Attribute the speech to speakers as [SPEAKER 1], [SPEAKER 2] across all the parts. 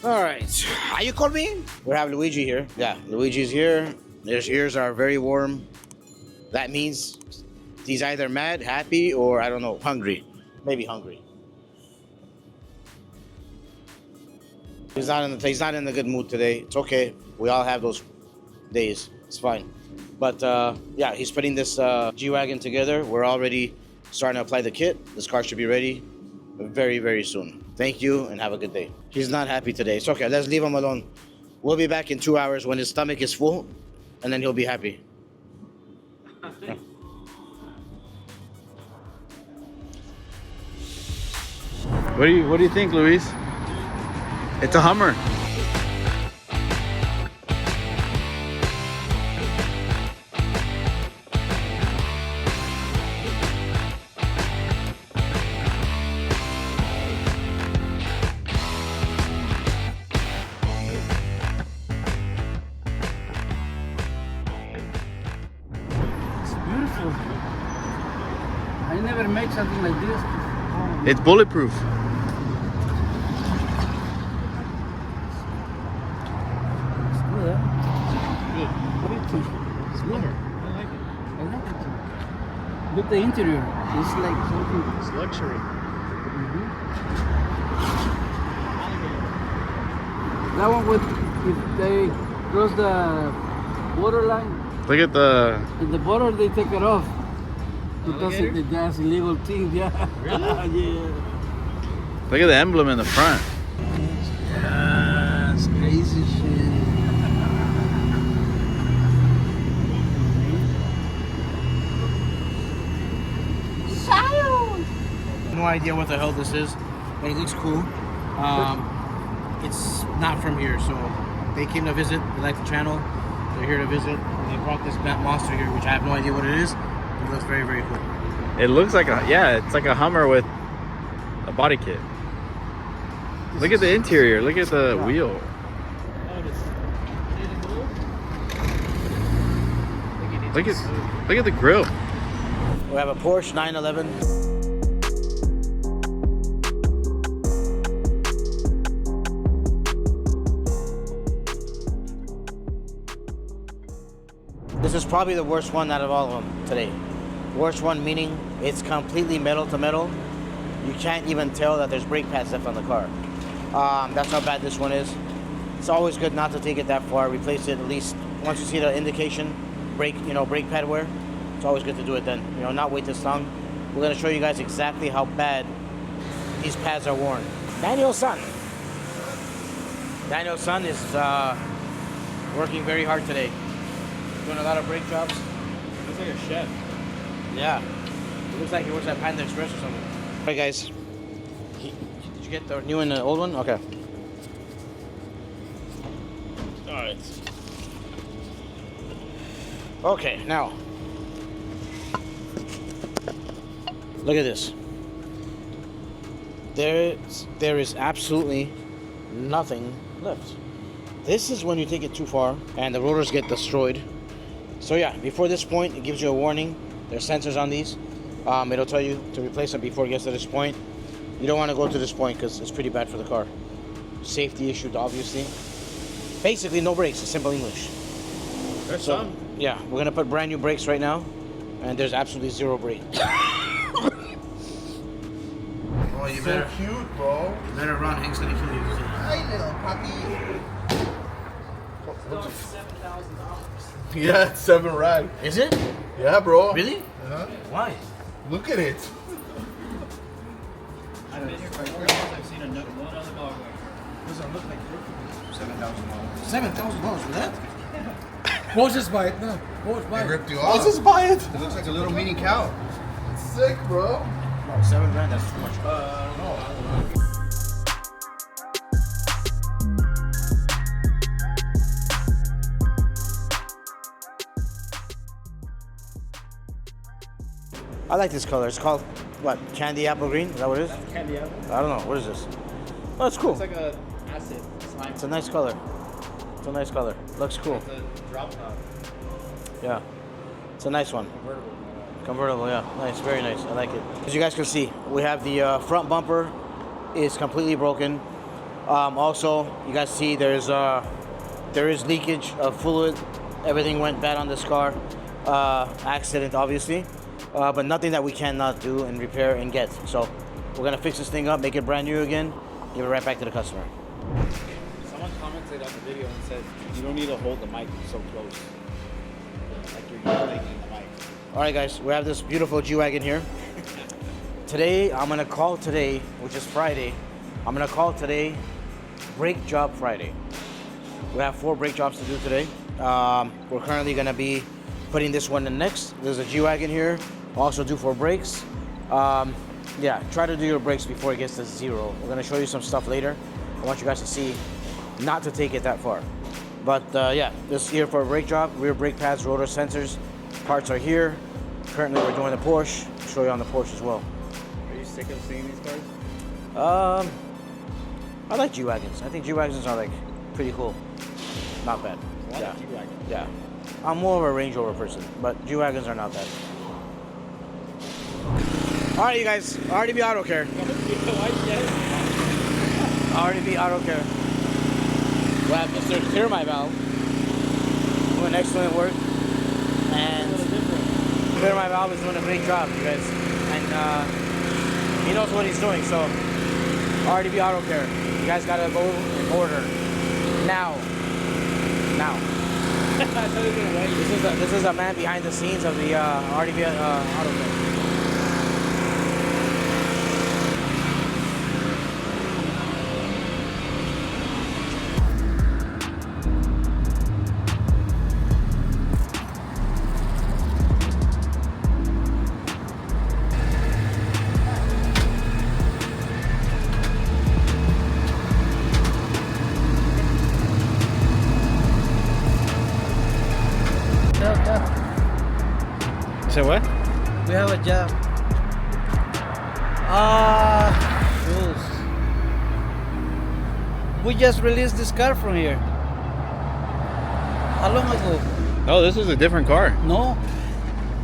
[SPEAKER 1] All right. How you call me? We have Luigi here. Yeah, Luigi's here. His ears are very warm. That means he's either mad, happy, or I don't know, hungry. Maybe hungry. He's not in the good mood today. It's okay. We all have those days. It's fine. But yeah, he's putting this G-Wagon together. We're already starting to apply the kit. This car should be ready very, very soon. Thank you and have a good day. He's not happy today. It's okay. Let's leave him alone. We'll be back in 2 hours when his stomach is full, and then he'll be happy. Yeah.
[SPEAKER 2] What do you think, Luis? It's a Hummer.
[SPEAKER 3] I never make something like this. Oh.
[SPEAKER 2] It's bulletproof.
[SPEAKER 3] It's good, huh? Good. What do you think? It's good.
[SPEAKER 4] I like it.
[SPEAKER 3] I like it too. Look the interior. It's like something.
[SPEAKER 4] It's luxury.
[SPEAKER 3] That one with if they cross the borderline.
[SPEAKER 2] Look at the...
[SPEAKER 3] In the border they take it off. Because that's illegal thing, yeah.
[SPEAKER 4] Really?
[SPEAKER 3] Yeah.
[SPEAKER 2] Look at the emblem in the front.
[SPEAKER 3] Yeah, it's crazy shit.
[SPEAKER 1] No idea what the hell this is, but it looks cool. It's not from here, so they came to visit. They like the channel. They're here to visit. And they brought this monster here, which I have no idea what it is. It looks very, very cool.
[SPEAKER 2] It looks like a... Yeah, it's like a Hummer with a body kit. Look at the interior. Look at the wheel. Look at the grill.
[SPEAKER 1] We have a Porsche 911. This is probably the worst one out of all of them today. Worst one meaning it's completely metal to metal. You can't even tell that there's brake pads left on the car. That's how bad this one is. It's always good not to take it that far. Replace it at least once you see the indication, brake pad wear. It's always good to do it then. Not wait this long. We're gonna show you guys exactly how bad these pads are worn. Daniel's son. Daniel's son is working very hard today. Doing a lot of brake jobs.
[SPEAKER 4] Looks like a chef.
[SPEAKER 1] Yeah. It looks like he works at Panda Express or something. Alright guys. Did you get the new and the old one? Okay. Alright. Okay, now. Look at this. There is absolutely nothing left. This is when you take it too far and the rotors get destroyed. So yeah, before this point, it gives you a warning. There's sensors on these. It'll tell you to replace them before it gets to this point. You don't want to go to this point because it's pretty bad for the car. Safety issue, obviously. Basically, no brakes. It's simple English.
[SPEAKER 4] There's
[SPEAKER 1] So
[SPEAKER 4] some.
[SPEAKER 1] yeah, we're gonna put brand new brakes right now, and there's absolutely zero brake.
[SPEAKER 4] Oh, you better cute, bro.
[SPEAKER 1] You better run, Hank's gonna kill you.
[SPEAKER 4] Hi, little puppy. Yeah, it's 7 rad.
[SPEAKER 1] Is it?
[SPEAKER 4] Yeah, bro.
[SPEAKER 1] Really?
[SPEAKER 4] Yeah.
[SPEAKER 1] Why?
[SPEAKER 4] Look at it.
[SPEAKER 5] I've been here for 4 years. I've seen one other dog like
[SPEAKER 1] Does it look like
[SPEAKER 4] $7,000.
[SPEAKER 1] $7,000 for that?
[SPEAKER 3] We'll just buy it. No, we'll just buy
[SPEAKER 4] They
[SPEAKER 3] it.
[SPEAKER 4] ripped you
[SPEAKER 1] I'll
[SPEAKER 4] off.
[SPEAKER 1] just buy it.
[SPEAKER 4] It looks like a little mini cow. It's sick, bro.
[SPEAKER 1] No, $7 grand. That's too much.
[SPEAKER 4] No.
[SPEAKER 1] I like this color. It's called what? Candy apple green? Is that what it is?
[SPEAKER 5] candy apple.
[SPEAKER 1] I don't know. What is this? Oh, it's cool.
[SPEAKER 5] It's like a acid slime.
[SPEAKER 1] It's a nice color. It's a nice color. Looks cool.
[SPEAKER 5] It's a drop top.
[SPEAKER 1] Yeah. It's a nice one.
[SPEAKER 5] Convertible.
[SPEAKER 1] Convertible, yeah. Nice, very nice. I like it. As you guys can see, we have the front bumper is completely broken. Also, you guys see there is leakage of fluid. Everything went bad on this car. Accident, obviously, but nothing that we cannot do and repair and get. So we're gonna fix this thing up, make it brand new again, give it right back to the customer.
[SPEAKER 5] Someone commented on the video and said, you don't need to hold the mic so close. Like you're yelling in the mic.
[SPEAKER 1] All right, guys, we have this beautiful G-Wagon here. Today, I'm gonna call today, which is Friday. I'm gonna call today Brake Job Friday. We have 4 brake jobs to do today. We're currently gonna be putting this one in next. There's a G-Wagon here, also due for brakes. Yeah, try to do your brakes before it gets to 0. We're gonna show you some stuff later. I want you guys to see not to take it that far. But yeah, this is here for a brake job. Rear brake pads, rotor sensors, parts are here. Currently we're doing the Porsche. I'll show you on the Porsche as well.
[SPEAKER 5] Are you sick of seeing these cars?
[SPEAKER 1] I like G-Wagons. I think G-Wagons are like pretty cool. Not bad.
[SPEAKER 5] A lot of G-Wagon.
[SPEAKER 1] Yeah. I'm more of a Range Rover person, but G-Wagons are not bad. All right, you guys. RDB Auto Care. RDB Auto Care. We have Mr. Clear My Valve doing excellent work, and Clear My Valve is doing a great job, you guys. And he knows what he's doing. So RDB Auto Care, you guys gotta go and order now. This is a man behind the scenes of the RDB Auto Care.
[SPEAKER 2] Say what?
[SPEAKER 3] We have a job. Shoes. We just released this car from here. How long ago?
[SPEAKER 2] Oh, this is a different car.
[SPEAKER 3] No?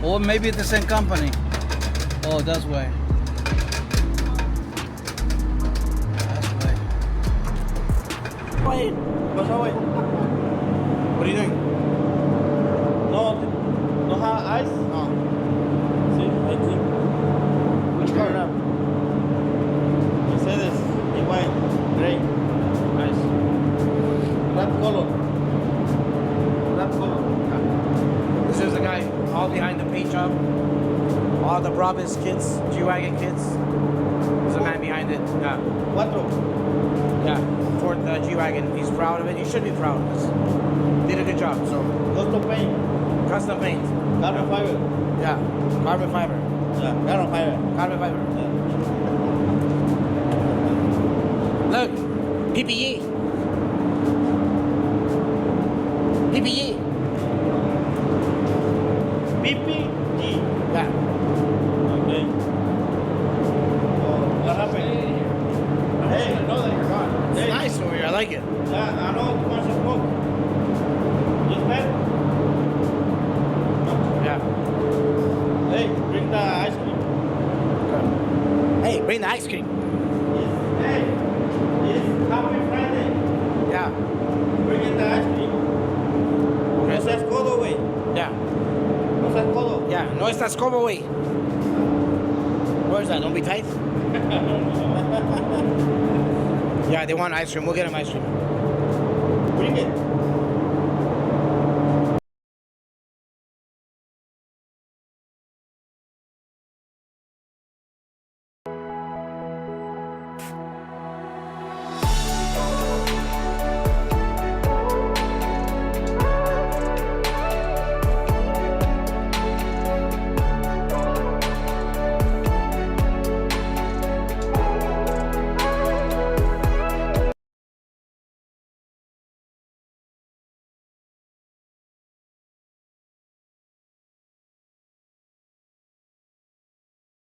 [SPEAKER 3] Or maybe the same company. Oh, that's why.
[SPEAKER 1] Wait, what's up, wait? What are you doing?
[SPEAKER 5] No have ice?
[SPEAKER 1] Oh.
[SPEAKER 5] See, I think.
[SPEAKER 1] Which car up?
[SPEAKER 5] Mercedes, in white, gray. Nice. Black color.
[SPEAKER 1] This is the guy all behind the paint job. All the Brabus kits, G-Wagon kits. There's a man behind it. Yeah.
[SPEAKER 5] Cuatro.
[SPEAKER 1] Yeah. For the G-Wagon. He's proud of it. You should be proud of this. Did a good job. So
[SPEAKER 5] Custom paint.
[SPEAKER 1] custom paint.
[SPEAKER 5] Carbon fiber.
[SPEAKER 1] Yeah. Carbon fiber.
[SPEAKER 5] Yeah, carbon fiber.
[SPEAKER 1] Carbon fiber. Look. PPE. PPE.
[SPEAKER 5] PPG.
[SPEAKER 1] Yeah.
[SPEAKER 5] Okay. What happened? Hey, I know that you're gone.
[SPEAKER 1] It's nice over here. I like it.
[SPEAKER 5] Yeah, I know too much smoke. Just bad?
[SPEAKER 1] Yeah.
[SPEAKER 5] Hey, bring the ice cream.
[SPEAKER 1] Hey, bring the ice cream.
[SPEAKER 5] Hey, it's Happy Friday.
[SPEAKER 1] Yeah.
[SPEAKER 5] Bring in the ice cream. No seas codo, güey.
[SPEAKER 1] Yeah.
[SPEAKER 5] No seas codo.
[SPEAKER 1] Yeah. No estás como, güey. Where's that? Don't be tight. Yeah, they want ice cream. We'll get them ice cream.
[SPEAKER 5] Bring it.